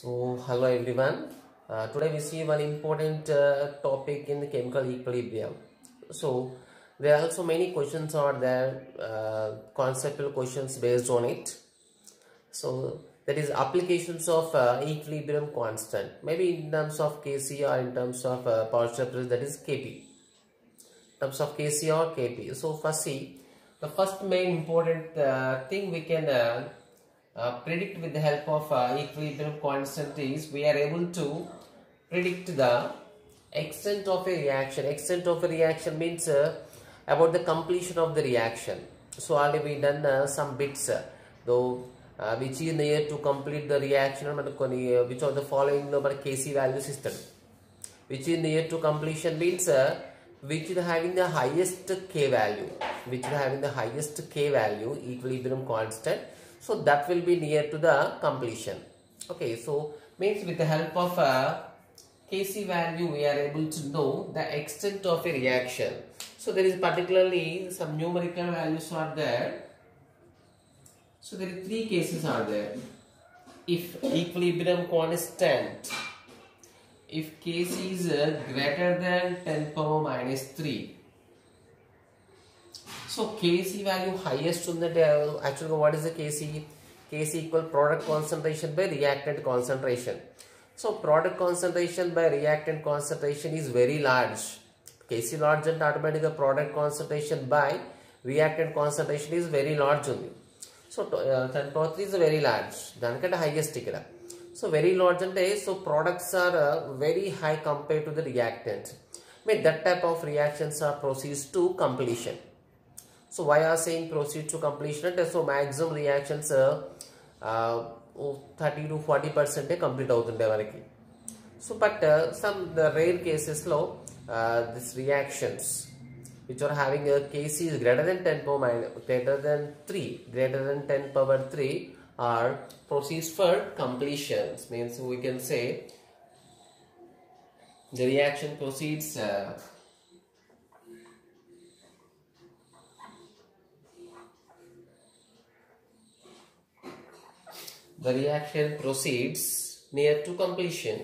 So, hello everyone. Today we see one important topic in the chemical equilibrium. So, there are also many questions are there, conceptual questions based on it. So, that is applications of equilibrium constant. Maybe in terms of Kc or in terms of partial pressure, that is Kp. In terms of Kc or Kp. So, first see, the first main important thing we can predict with the help of equilibrium constant is we are able to predict the extent of a reaction. Extent of a reaction means about the completion of the reaction. So already we done some bits though which is near to complete the reaction which of the following number Kc values is which is near to completion means which is having the highest K value, which is having the highest K value equilibrium constant. So that will be near to the completion. Okay, so means with the help of Kc value we are able to know the extent of a reaction. So there is particularly some numerical values are there. So there are three cases are there. If equilibrium constant, if Kc is greater than 10 power minus 3. So Kc value highest on the actually what is the Kc? Kc equal product concentration by reactant concentration. So product concentration by reactant concentration is very large. Kc large and automatically product concentration by reactant concentration is very large only. So 10 power 3 is very large. Danikante highest ikkada. So very large and so products are very high compared to the reactants. That type of reactions are proceeds to completion. So why are saying proceed to completion? So maximum reactions 30 to 40% complete avutunde variki. So but some the rare cases low this reactions which are having a Kc is greater than 10 power minus greater than 3 greater than 10 power 3 are proceeds for completions. Means we can say the reaction proceeds the reaction proceeds near to completion.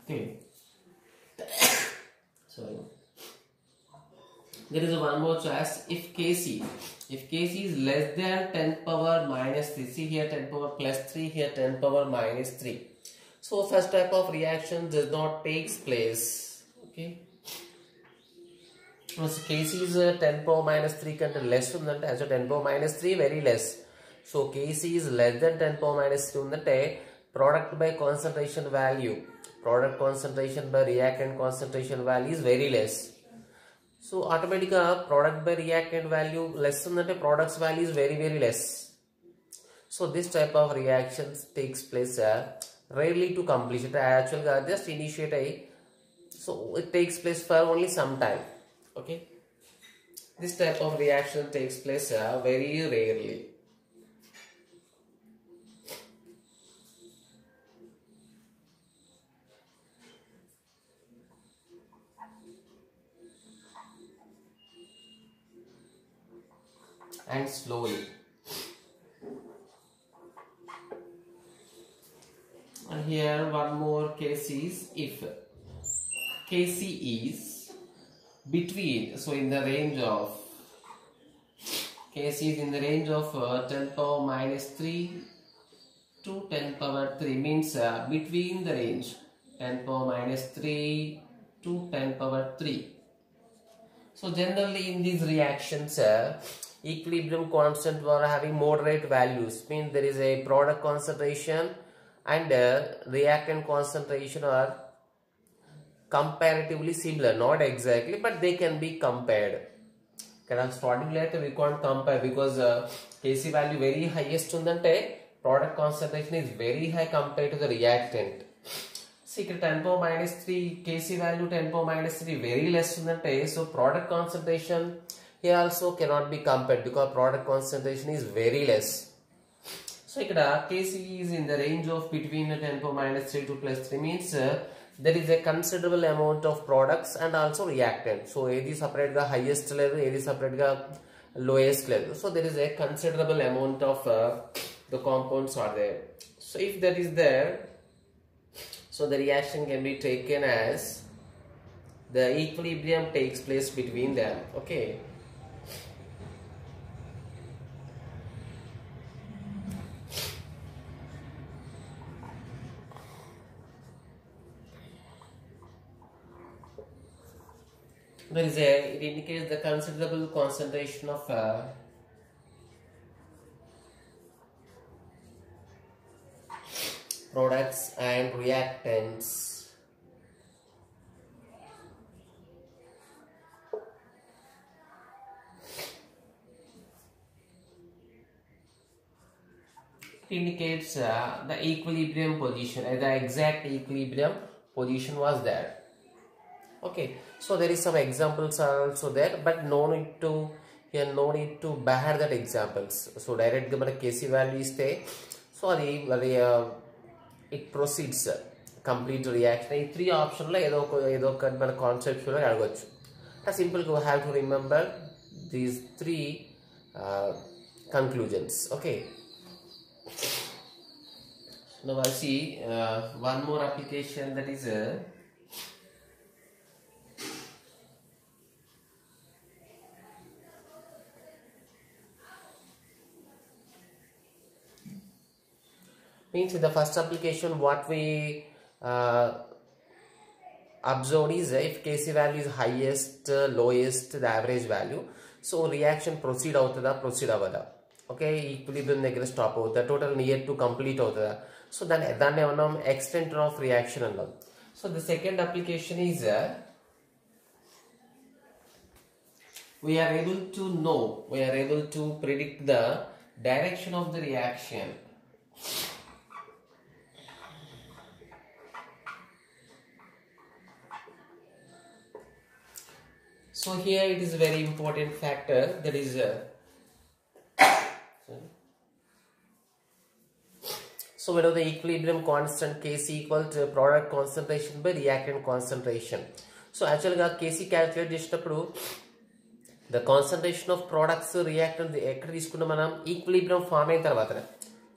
Okay. Sorry. There is one more choice. If Kc is less than 10 power minus 3, see here 10 power plus 3, here 10 power minus 3. So such type of reaction does not takes place. Okay. So Kc is 10 power minus 3 can less than that as a 10 power minus 3 very less. So Kc is less than 10 power minus 3 that product by concentration value. Product concentration by reactant concentration value is very less. So automatically product by reactant value less than that product's value is very less. So this type of reactions takes place rarely to completion. Actually just initiate a so it takes place for only some time. Okay, this type of reaction takes place very rarely. And slowly. And here one more case is if Kc is between, so in the range of Kc is in the range of 10 power minus 3 to 10 power 3 means between the range 10 power minus 3 to 10 power 3. So generally in these reactions equilibrium constant were having moderate values, means there is a product concentration and reactant concentration are comparatively similar, not exactly but they can be compared. Starting later we can't compare because Kc value very highest undante product concentration is very high compared to the reactant. See 10 power minus 3 Kc value 10 power minus 3 very less undante, so product concentration here also cannot be compared because product concentration is very less. So Kc is in the range of between 10 power minus 3 to plus 3 means there is a considerable amount of products and also reactant. So ఏది separate గా highest లేదు, ఏది separate గా lowest లేదు. So there is a considerable amount of the compounds are there. So if that is there, so the reaction can be taken as the equilibrium takes place between them. Okay. It indicates the considerable concentration of products and reactants. It indicates the equilibrium position, the exact equilibrium position was there. Okay, so there is some examples are also there, but no need to bear that examples. So direct ga mana Kc value iste, so adi it proceeds complete reaction. Ee three option lo edo oka mana conceptual ga adagachu. Simple we have to remember these three conclusions. Okay, now I see one more application, that is means in the first application what we observed is if Kc value is highest, lowest, the average value, so reaction proceed proceed avada. Okay, equilibrium దగ్గర stop అవుతా, total near to complete అవుతా. So దాన్ని మనం extent of reaction అన్నాం. So the second application is we are able to predict the direction of the reaction. So here it is a very important factor, that is so we know the equilibrium constant Kc equal to product concentration by reactant concentration. So actually Kc calculate చేసినప్పుడు the concentration of products reactant ఎక్కడ తీసుకున్నా మనం equilibrium form అయిన తర్వాతనే.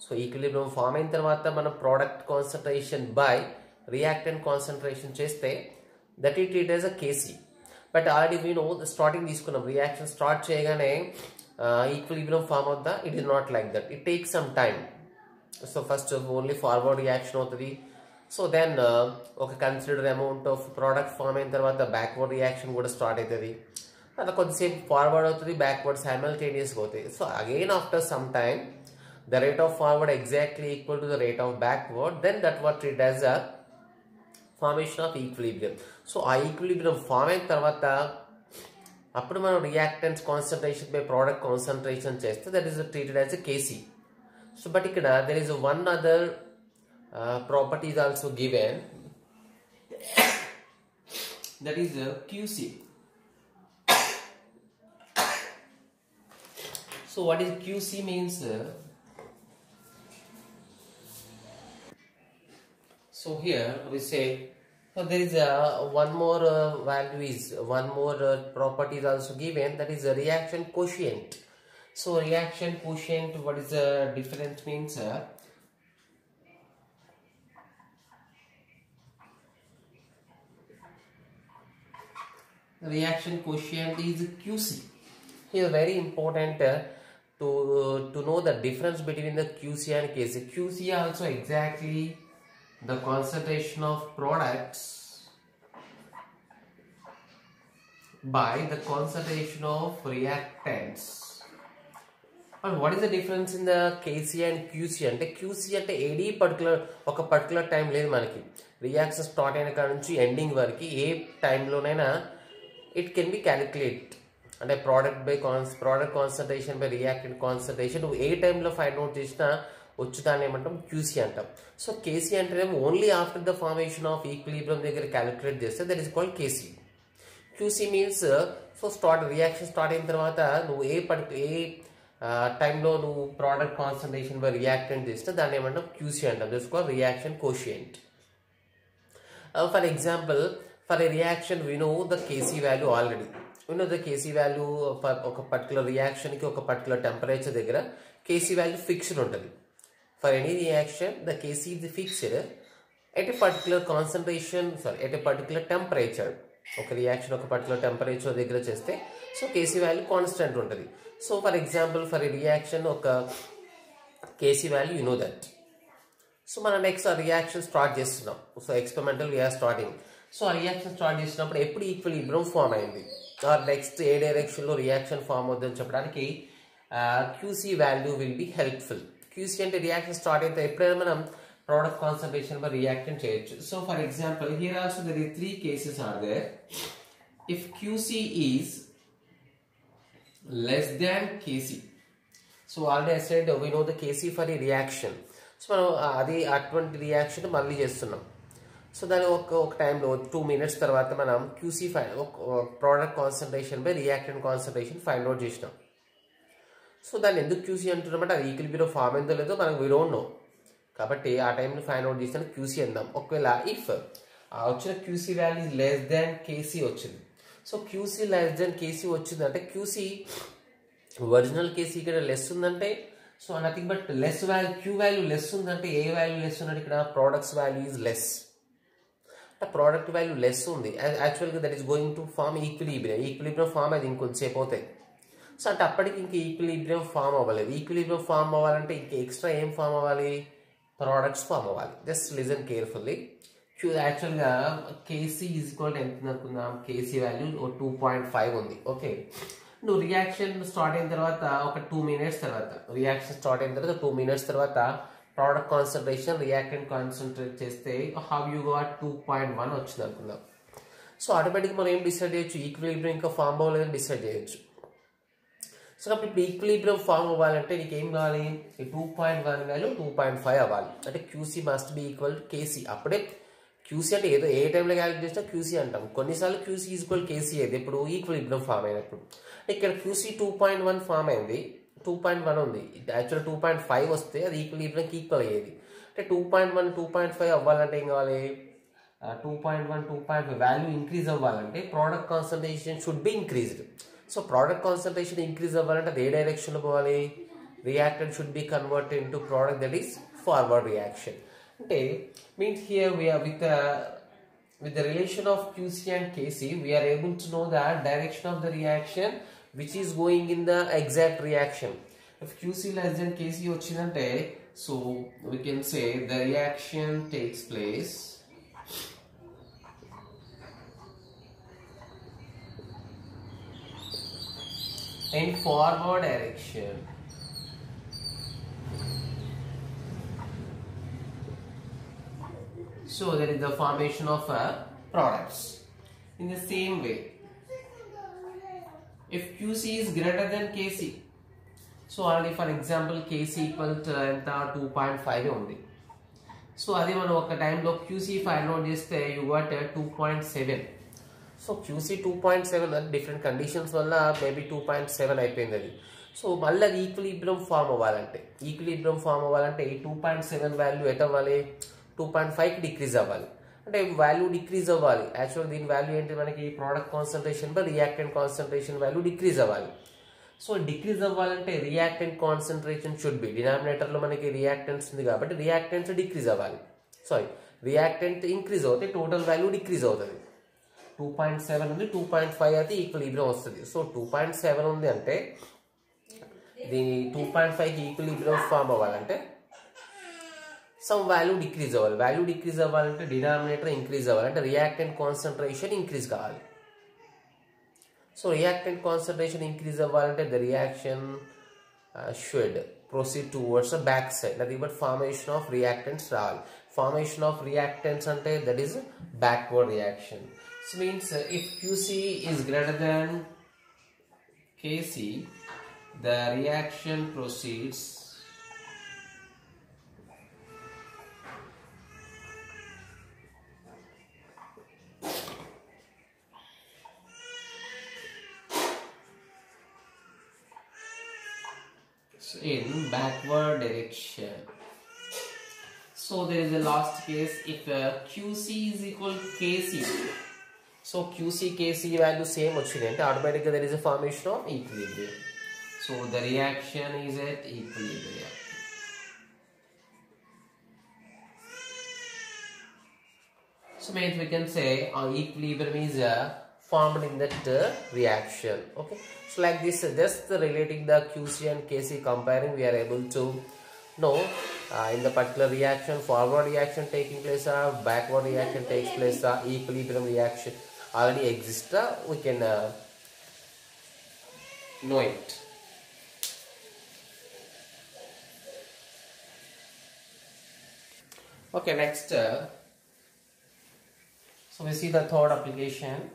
So equilibrium form అయిన తర్వాత మనం product concentration by reactant concentration చేస్తే that it as a Kc. But already we know the starting తీసుకున్నాం, reaction start చేయగానే equilibrium form అవుతా, it is not like that, it takes some time. So first only forward reaction అవుతుంది, so then ఒక considered amount of product form అయిన తర్వాత backward reaction కూడా start అవుతుంది, అలా కొద్దిసేపు forward అవుతుంది, backward simultaneous అవుతాయి. So again after some time the rate of forward exactly equal to the rate of backward, then that what treated as a formation of equilibrium. So ఆ equilibrium form అయిన తర్వాత అప్పుడు మనం reactants concentration by product concentration చేస్తే that is treated as a Kc. So but ఇక్కడ there is one other property is also given, that is Qc. So what is Qc means? So here we say, so there is one more value is one more property is also given, that is a reaction quotient. So reaction quotient, what is the difference means? Reaction quotient is Qc. Here very important to know the difference between the Qc and Kc. Qc also exactly the concentration of products by the concentration of reactants. And what is the difference in the Kc and Qc? అంటే Qc అంటే ఏది particular time లేదు మనకి, reaction start అయిన కాడ నుంచి ending వరకు ఏ టైంలోనైనా it can be calculate. అంటే product concentration by reactant concentration నువ్వు ఏ టైంలో ఫైండ్ అవుట్ చేసినా వచ్చుదాన్ని ఏమంటాం Qc అంటాం. సో Kc అంటేనేమో only after the formation of equilibrium దగ్గర క్యాలిక్యులేట్ చేస్తే that is called Kc. Qc means so reaction start అయిన తర్వాత నువ్వు ఏ టైంలో నువ్వు ప్రోడక్ట్ కాన్సన్ట్రేషన్ బై రియాక్టెంట్ చేస్తే దాన్ని ఏమంటాం Qc అంటాం. That's called reaction quotient. For example, for a reaction, we know the Kc value already. We know the Kc value for a particular reaction ki oka particular temperature దగ్గర Kc value fixed ఉంటుంది. For any reaction, the Kc is fixed at a particular concentration, at a particular temperature. Okay, reaction of a particular temperature దగ్గర చేస్తే so Kc value constant ఉంటుంది. So for example, for a reaction oka Kc value, you know that. So మన next ఆ reaction start చేస్తున్నాం. So experimental we're starting. So ఆ reaction start చేసినప్పుడు ఎప్పుడు equilibrium form అయింది, నెక్స్ట్ ఏ డైరెక్షన్లో రియాక్షన్ ఫామ్ అవుతుందని చెప్పడానికి QC value will be helpful. QC అంటే రియాక్షన్ స్టార్ట్ అయితే ఎప్పుడైనా మనం ప్రోడక్ట్ కాన్సన్ట్రేషన్ బై రియాక్షన్ చేయొచ్చు. So for example here also there is 3 cases are there. If QC is less than KC, so already I said we know the KC for a reaction. So మనం అది అటువంటి reaction మళ్ళీ చేస్తున్నాం. So దాని ఒక టైంలో 2 minutes తర్వాత మనం QC product concentration by reactant concentration find out చేసినాం. సో దాన్ని ఎందుకు క్యూసీ అంటున్నామంటే అది ఈక్విలిబ్రియం ఫామ్ అయిందో లేదో మనకు వి డోంట్ నో. కాబట్టి ఆ టైంలో ఫైండ్ అవుట్ చేసిన క్యూసీ అందాం. ఒకవేళ ఇఫ్ వచ్చిన QC value less than KC వచ్చింది, so QC less than KC వచ్చిందంటే క్యూసీ ఒరిజినల్ కేసీ ఇక్కడ లెస్ ఉందంటే so nothing but less value, Q value less ఉందంటే ఏ వాల్యూ లెస్ ఉందంటే ఇక్కడ ప్రోడక్ట్స్ వాల్యూ ఈజ్ లెస్. అంటే ప్రోడక్ట్ వాల్యూ లెస్ ఉంది, యాక్చువల్గా that is going to form equilibrium. Equilibrium form అది ఇంకొంచెంసేపు అవుతాయి. సో అంటే అప్పటికి ఇంక ఈక్విలిబ్రియం ఫామ్ అవ్వలేదు. ఈక్విలిబ్రియం ఫామ్ అవ్వాలంటే ఇంక ఎక్స్ట్రా ఏం ఫామ్ అవ్వాలి, ప్రోడక్ట్స్ ఫామ్ అవ్వాలి. Just listen carefully. యాక్చువల్గా కేసీ ఈజ్ ఈక్వల్ ఎంత అనుకుందాం, కేసీ వాల్యూ 2.5 ఉంది. ఓకే, నువ్వు రియాక్షన్ స్టార్ట్ అయిన తర్వాత ఒక 2 minutes తర్వాత, రియాక్షన్ స్టార్ట్ అయిన తర్వాత 2 minutes తర్వాత ప్రోడక్ట్ కాన్సన్ట్రేషన్ రియాక్టెంట్ కాన్సన్ట్రేట్ చేస్తే హౌ యూ గాట్ 2.1 వచ్చింది అనుకుందాం. సో ఆటోమేటిక్గా మనం ఏం డిసైడ్ చేయొచ్చు, ఈక్విలిబ్రియం ఇంకా ఫామ్ అవ్వలేదని డిసైడ్ చేయొచ్చు. సో కాబట్టి ఇప్పుడు ఈక్విలిబ్రియం ఫామ్ అవ్వాలంటే నీకు ఏం కావాలి, ఈ 2.1 వాల్యూ 2.5 అవ్వాలి. అంటే QC must be equal to KC. అప్పుడే క్యూసీ అంటే ఏదో ఏ టైంలో క్యాలిక్యులేట్ చేసినా క్యూసీ అంటాం. కొన్నిసార్లు క్యూసీ ఈక్వల్ కేసీ అయితే ఇప్పుడు ఈక్విలిబ్రియం ఫామ్ అయినప్పుడు. ఇక్కడ క్యూసీ 2.1 ఫామ్ అయింది, 2.1 ఉంది. యాక్చువల్ 2.5 వస్తే అది ఈక్విలిబ్రియంకి ఈక్వల్ అయ్యేది. అంటే 2.1 2.5 అవ్వాలంటే ఏం కావాలి, 2.1 2.5 వాల్యూ ఇంక్రీజ్ అవ్వాలంటే product concentration should be increased. So product concentration increase అవ్వాలంటే అది ఏ డైరెక్షన్లో పోవాలి, reactant should be converted into product that is forward reaction. అంటే means here we are with the relation of QC and KC, we are able to know the direction of the reaction which is going in the exact reaction. If QC less than KC ochindante, so we can say the reaction takes place in forward direction. So there is the formation of products. In the same way, if QC is greater than KC, so already for example KC equal to 2.5 ఉంది. So అది మనం ఒక టైంలో QC find out చేస్తే you got 2.7. So QC 2.7 అది different conditions వల్ల maybe 2.7 అయిపోయింది అది. సో మళ్ళీ అది ఈక్విలిబ్రియం ఫామ్ అవ్వాలంటే ఈ 2.7 వాల్యూ ఎట్ అవ్వాలి, 2.5కి డిక్రీజ్ అవ్వాలి. అంటే వాల్యూ డిక్రీజ్ అవ్వాలి. యాక్చువల్ దీని వాల్యూ ఏంటి, మనకి product concentration by reactant concentration value decrease అవ్వాలి. సో డిక్రీజ్ అవ్వాలంటే రియాక్టెంట్ కాన్సన్ట్రేషన్ షుడ్ బి, డినామినేటర్లో మనకి రియాక్టెంట్స్ ఉంది కాబట్టి రియాక్టెంట్స్ డిక్రీజ్ అవ్వాలి. సారీ, రియాక్టెంట్ ఇంక్రీజ్ అవుతే టోటల్ వాల్యూ డిక్రీజ్ అవుతుంది. 2.7 ఉంది, 2.5 అయితే ఈక్విలిబ్రియం వస్తుంది. సో 2.7 ఉంది అంటే దీని 2.5కి ఈక్విలిబ్రియం ఫామ్ అవ్వాలంటే సమ్ వాల్యూ డిక్రీజ్ అవ్వాలి. వాల్యూ డిక్రీజ్ అవ్వాలంటే డినామినేటర్ ఇంక్రీజ్ అవ్వాలి, అంటే రియాక్టెంట్ కాన్సన్ట్రేషన్ ఇంక్రీజ్ కావాలి. సో రియాక్టెంట్ కాన్సన్ట్రేషన్ ఇంక్రీజ్ అవ్వాలంటే the reaction should proceed towards back side, అది బట్ ఫార్మేషన్ ఆఫ్ రియాక్టెంట్స్ రావాలి. ఫార్మేషన్ ఆఫ్ రియాక్టెంట్స్ అంటే that is backward reaction. So means if QC is greater than KC, the reaction proceeds in backward direction. So So there is a last case if QC is equal Kc. So QC, Kc value same ochindi, automatically there is a formation of equilibrium. So the reaction is at equilibrium. So means we can say equilibrium is formed in that reaction. Okay. So like this, just relating the QC and Kc, comparing, we are able to know in the particular reaction, forward reaction taking place or backward reaction takes place, equilibrium reaction already exists. We can know it. Okay, next. So we see the third application.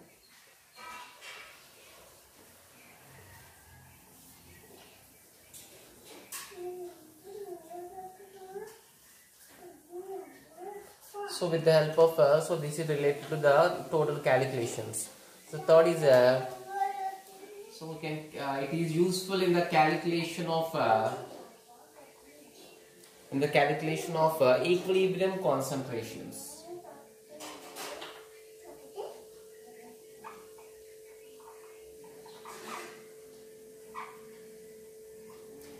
So with the help of so this is related to the total calculations. So third is so we can it is useful in the calculation of equilibrium concentrations.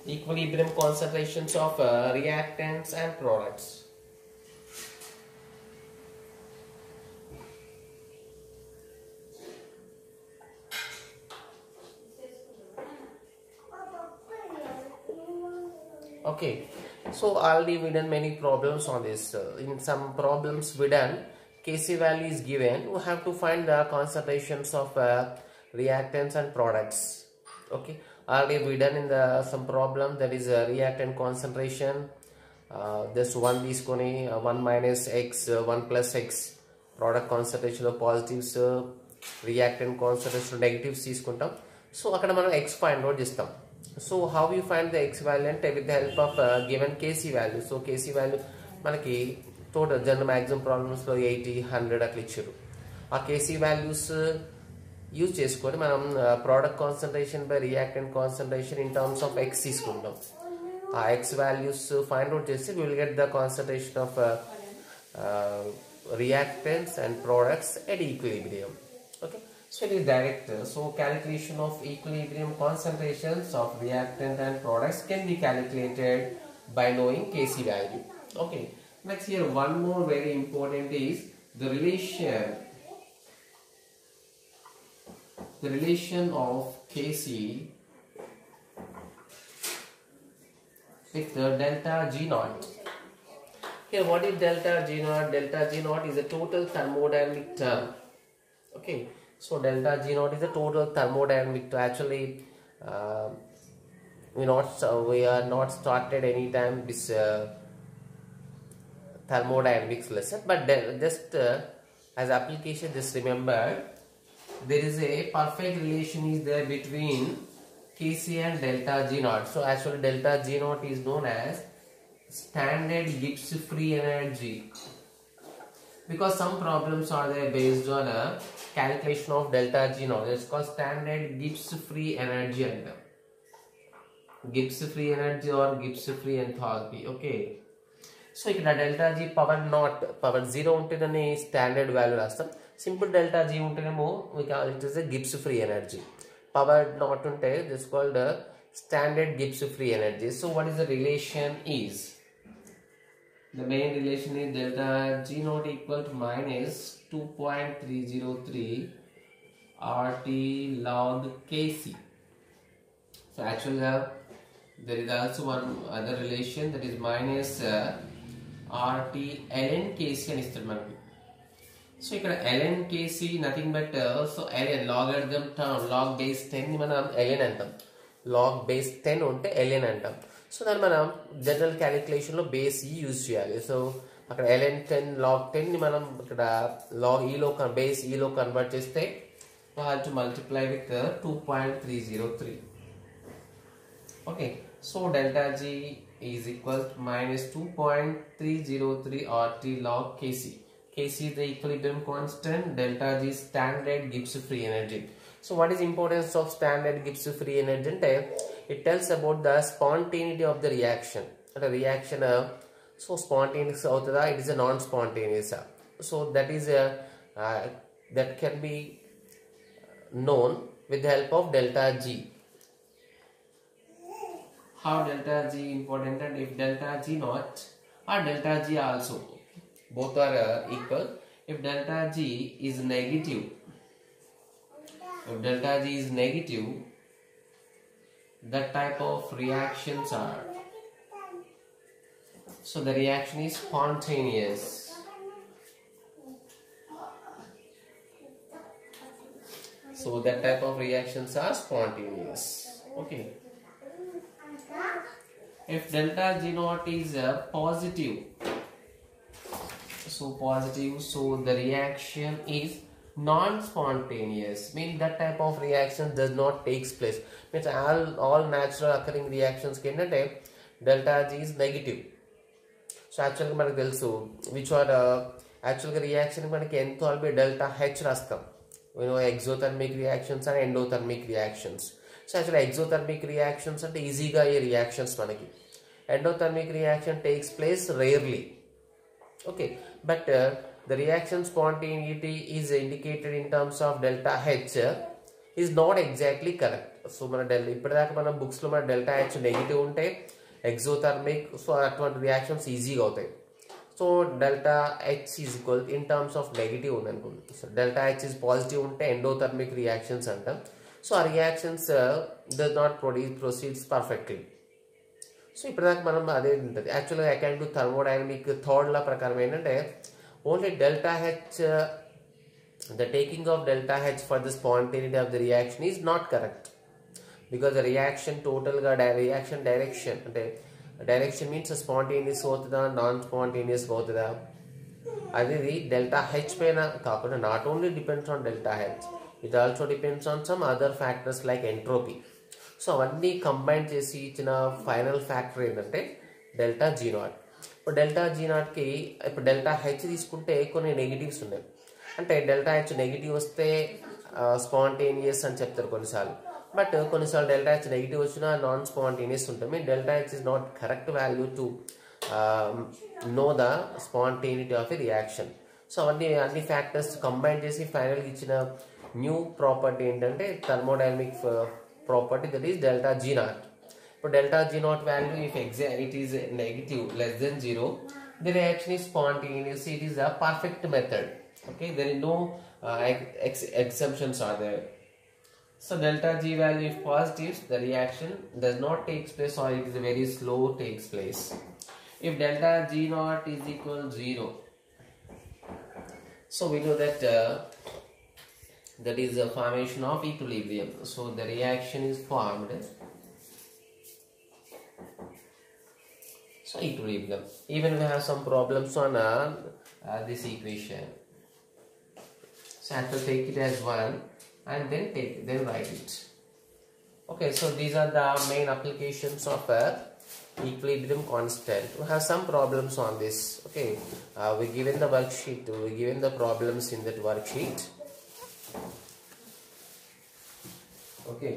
Equilibrium concentrations of reactants and products. Okay, so already we done many problems on this. In some problems we done Kc value is given. We have to find the concentrations of reactants and products. Okay, already we done in the some problem, that is reactant concentration. This one తీసుకొని 1 minus x 1 plus x product concentration of positives, reactant concentration of negatives తీసుకుంటాం. So అక్కడ మనం x find out చేస్తాం. So how you find the x value అంటే with the help of given Kc value. So Kc value మనకి total general maximum problems లో 80 100 అట్లా ఇచ్చారు. ఆ Kc values యూజ్ చేసుకొని మనం product concentration by reactant concentration in terms of x తీసుకుంటాం. ఆ x values find out చేసి we will get the concentration of reactants and products at equilibrium. Okay, so it is direct. So calculation of equilibrium concentrations of reactant and products can be calculated by knowing Kc value. Okay, next here one more very important is the relation of Kc with the delta G naught. Here what is delta G naught? Delta G naught is a total thermodynamic term. Okay, so delta G naught is a total thermodynamic term. Actually we are not started anytime this thermodynamics lesson, but just as application, just remember there is a perfect relation is there between Kc and delta G naught. So actually delta G naught is known as standard Gibbs free energy, because some problems are there based on a calculation of delta G naught. It's called standard Gibbs free energy and Gibbs free energy or Gibbs free enthalpy. Okay, so ఇక్కడ delta G power naught power 0 ఉంటేనే standard value రాస్తాం. Simple delta G ఉంటేనేమో we call it as a Gibbs free energy. Power naught ఉంటే this is called standard Gibbs free energy. So what is the relation is? The main relation is delta G naught equal to minus 2.303 RT log Kc. So actually there is also one other relation, that is minus RT ln Kc అని ఇస్తాడు మనకి. So ఇక్కడ ln Kc nothing but so ln logarithm term log base 10 ని మనం ln అంటాం. log base 10 ఉంటే ln అంటాం. So దాన్ని మనం జనరల్ క్యాలిక్యులేషన్ లో బేస్ ఈ యూజ్ చేయాలి. సో అక్కడ ln 10 log 10 ని మనం ఇక్కడ log e లో బేస్ e లో కన్వర్ట్ చేస్తే we have to multiply with 2.303. okay, so delta G is equal to minus 2.303 RT log Kc. Kc is the equilibrium constant, delta G is standard Gibbs free energy. So what is importance of standard Gibbs free energy? It tells about the spontaneity of the reaction. The reaction So spontaneous avutada, it is a non-spontaneous. So that is a that can be known with the help of delta G. How delta G important? And if delta G not or delta G also, both are equal. If delta G is negative, if delta G is negative, that type of reactions are, so the reaction is spontaneous. So that type of reactions are spontaneous. Okay. If delta G naught is positive, so positive, so the reaction is non-spontaneous. Means that type of reaction does not takes place. Means all natural occurring reactions kenante delta G is negative. So actually manaku telusu which are actually reaction manaki enthalpy delta H rastam. We know exothermic reactions and endothermic reactions. So actually exothermic reactions are easy ga reactions manaki. Endothermic reaction takes place rarely. Okay, but the reaction spontaneity is indicated in terms of delta H is not exactly correct. So mana delta ippadaaka mana books lo mana delta H negative unte exothermic, so atvanti reactions easy ga avutayi. So delta H is equal in terms of negative undanukondi. So delta H is positive unte endothermic reactions antam. So our reactions does not proceeds perfectly. So ippadaaka manam ade untadi. Actually I can do thermodynamic third law prakaram endante only delta H, the taking of delta H for the spontaneity of the reaction is not correct, because the reaction total ga reaction direction ante direction means spontaneous avutada non-spontaneous avutada adidi delta H paina kaakunda not only depends on delta H, it also depends on some other factors like entropy. So avanni combine chesi ichina final factor endante delta G naught. ఇప్పుడు delta G నాట్కి ఇప్పుడు delta H తీసుకుంటే కొన్ని negatives ఉన్నాయి. అంటే delta H negative వస్తే spontaneous అని చెప్తారు కొన్నిసార్లు, బట్ కొన్నిసార్లు డెల్టా హెచ్ నెగిటివ్ వచ్చినా నాన్ స్పాంటేనియస్ ఉంటుంది. Mean delta H is not correct value to know the spontaneity of a reaction. So అన్ని ఫ్యాక్టర్స్ కంబైన్ చేసి ఫైనల్గా ఇచ్చిన న్యూ ప్రాపర్టీ ఏంటంటే thermodynamic property, that is delta G naught. For delta G naught value, if it is negative less than 0, the reaction is spontaneous. It is a perfect method. Okay, there is no exceptions are there. So delta G value if positive, the reaction does not take place or it is very slow takes place. If delta G naught is equal 0, so we know that that is a formation of equilibrium. So the reaction is formed. So equilibrium. Even we have some problems on this equation. So I have to take it as 1 and then write it. Okay, so these are the main applications of equilibrium constant. We have some problems on this. Okay, we given the worksheet. We given the problems in that worksheet. Okay.